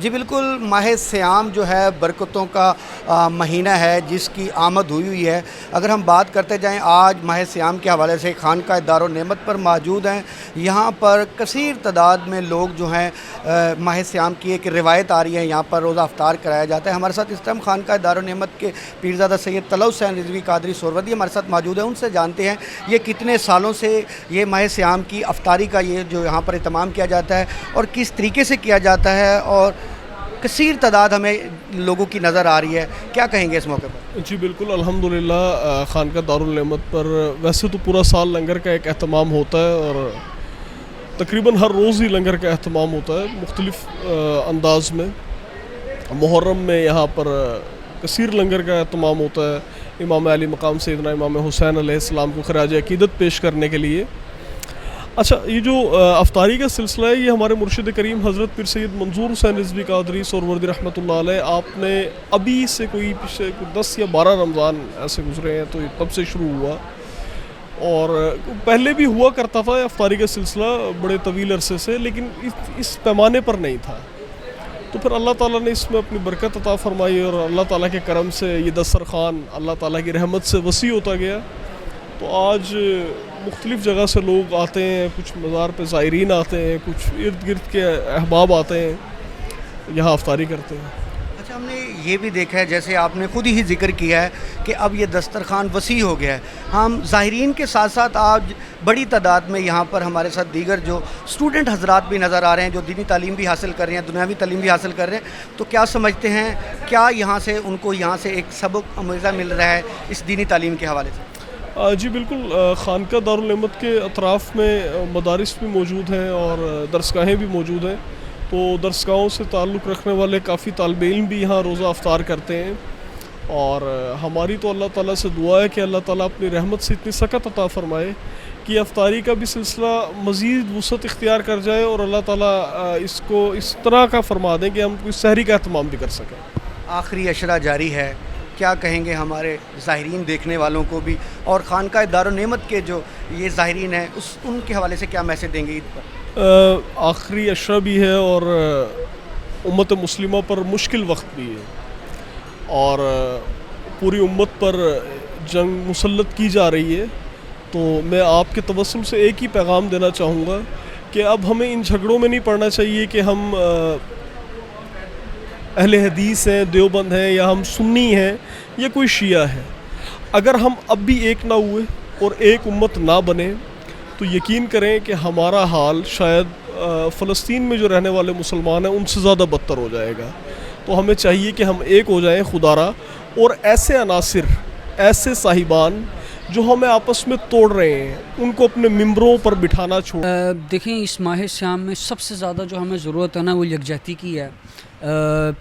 جی بالکل، ماہ سیام جو ہے برکتوں کا مہینہ ہے جس کی آمد ہوئی ہے۔ اگر ہم بات کرتے جائیں آج ماہ سیام کے حوالے سے خانقاہ دارالنعمت پر موجود ہیں، یہاں پر کثیر تعداد میں لوگ جو ہیں ماہ سیام کی ایک روایت آ رہی ہے، یہاں پر روزہ افطار کرایا جاتا ہے۔ ہمارے ساتھ اس ٹائم خانقاہ دارالنعمت کے پیرزادہ سید طلعت حسین رضوی قادری سہروردی ہمارے ساتھ موجود ہیں۔ ان سے جانتے ہیں یہ کتنے سالوں سے یہ ماہ سیام کی افطاری کا یہ جو یہاں پر اہتمام کیا جاتا ہے اور کس طریقے سے کیا جاتا ہے، اور کثیر تعداد ہمیں لوگوں کی نظر آ رہی ہے۔ کیا کہیں گے اس موقع پر؟ جی بالکل، الحمدللہ خانقاہ دارالنعمت پر ویسے تو پورا سال لنگر کا ایک اہتمام ہوتا ہے اور تقریباً ہر روز ہی لنگر کا اہتمام ہوتا ہے مختلف انداز میں۔ محرم میں یہاں پر کثیر لنگر کا اہتمام ہوتا ہے امام علی مقام سیدنا امام حسین علیہ السلام کو خراج عقیدت پیش کرنے کے لیے۔ اچھا، یہ جو افطاری کا سلسلہ ہے یہ ہمارے مرشد کریم حضرت پیر سید منظور حسین رضوی قادری سہروردی رحمۃ اللہ علیہ، آپ نے ابھی سے کوئی پچھلے 10 یا 12 رمضان ایسے گزرے ہیں تو یہ تب سے شروع ہوا، اور پہلے بھی ہوا کرتا تھا افطاری کا سلسلہ بڑے طویل عرصے سے، لیکن اس پیمانے پر نہیں تھا۔ تو پھر اللہ تعالیٰ نے اس میں اپنی برکت عطا فرمائی اور اللہ تعالیٰ کے کرم سے یہ دسترخوان اللہ تعالیٰ کی رحمت سے وسیع ہوتا گیا۔ تو آج مختلف جگہ سے لوگ آتے ہیں، کچھ مزار پہ زائرین آتے ہیں، کچھ ارد گرد کے احباب آتے ہیں، یہاں افطاری کرتے ہیں۔ اچھا، ہم نے یہ بھی دیکھا ہے جیسے آپ نے خود ہی ذکر کیا ہے کہ اب یہ دسترخوان وسیع ہو گیا ہے۔ ہم ظاہرین کے ساتھ ساتھ آج بڑی تعداد میں یہاں پر ہمارے ساتھ دیگر جو اسٹوڈنٹ حضرات بھی نظر آ رہے ہیں، جو دینی تعلیم بھی حاصل کر رہے ہیں، دنیاوی تعلیم بھی حاصل کر رہے ہیں۔ تو کیا سمجھتے ہیں، کیا یہاں سے ان کو یہاں سے ایک سبق آموزہ مل رہا ہے اس دینی تعلیم کے حوالے سے؟ جی بالکل، خانقاہ دارالنعمت کے اطراف میں مدارس بھی موجود ہیں اور درسگاہیں بھی موجود ہیں، تو درسگاہوں سے تعلق رکھنے والے کافی طالب علم بھی یہاں روزہ افطار کرتے ہیں، اور ہماری تو اللہ تعالیٰ سے دعا ہے کہ اللہ تعالیٰ اپنی رحمت سے اتنی سکت عطا فرمائے کہ افطاری کا بھی سلسلہ مزید وسعت اختیار کر جائے، اور اللہ تعالیٰ اس کو اس طرح کا فرما دیں کہ ہم کوئی سحری کا اہتمام بھی کر سکیں۔ آخری اشرہ جاری ہے، کیا کہیں گے ہمارے ظاہرین دیکھنے والوں کو بھی، اور خانقاہ دارالنعمت کے جو یہ ظاہرین ہیں ان کے حوالے سے کیا میسج دیں گے عید پر؟ آخری اشرہ بھی ہے اور امت مسلمہ پر مشکل وقت بھی ہے، اور پوری امت پر جنگ مسلط کی جا رہی ہے۔ تو میں آپ کے توسل سے ایک ہی پیغام دینا چاہوں گا کہ اب ہمیں ان جھگڑوں میں نہیں پڑنا چاہیے کہ ہم اہل حدیث ہیں، دیوبند ہیں، یا ہم سنی ہیں یا کوئی شیعہ ہے۔ اگر ہم اب بھی ایک نہ ہوئے اور ایک امت نہ بنے تو یقین کریں کہ ہمارا حال شاید فلسطین میں جو رہنے والے مسلمان ہیں ان سے زیادہ بدتر ہو جائے گا۔ تو ہمیں چاہیے کہ ہم ایک ہو جائیں خدا را، اور ایسے عناصر، ایسے صاحبان جو ہمیں آپس میں توڑ رہے ہیں ان کو اپنے ممبروں پر بٹھانا چھوڑ۔ دیکھیں، اس ماہ سیام میں سب سے زیادہ جو ہمیں ضرورت ہے نا وہ یکجہتی کی ہے۔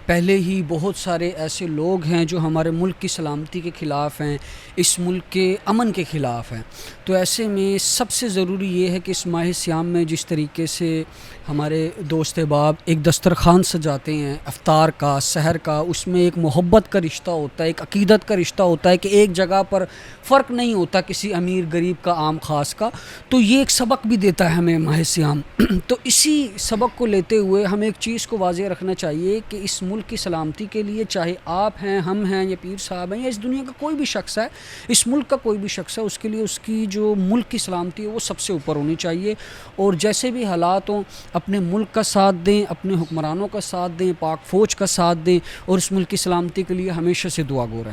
پہلے ہی بہت سارے ایسے لوگ ہیں جو ہمارے ملک کی سلامتی کے خلاف ہیں، اس ملک کے امن کے خلاف ہیں۔ تو ایسے میں سب سے ضروری یہ ہے کہ اس ماہ سیام میں جس طریقے سے ہمارے دوست احباب ایک دسترخوان سجاتے ہیں افطار کا، سحر کا، اس میں ایک محبت کا رشتہ ہوتا ہے، ایک عقیدت کا رشتہ ہوتا ہے کہ ایک جگہ پر فرق نہیں ہوتا کسی امیر غریب کا، عام خاص کا۔ تو یہ ایک سبق بھی دیتا ہے ہمیں ماہ سیام۔ تو اسی سبق کو لیتے ہوئے ہمیں ایک چیز کو واضح رکھنا چاہیے کہ اس ملک کی سلامتی کے لیے، چاہے آپ ہیں، ہم ہیں، یا پیر صاحب ہیں، یا اس دنیا کا کوئی بھی شخص ہے، اس ملک کا کوئی بھی شخص ہے، اس کے لیے اس کی جو ملک کی سلامتی ہے وہ سب سے اوپر ہونی چاہیے، اور جیسے بھی حالات ہوں اپنے ملک کا ساتھ دیں، اپنے حکمرانوں کا ساتھ دیں، پاک فوج کا ساتھ دیں، اور اس ملک کی سلامتی کے لیے ہمیشہ سے دعا گو رہیں۔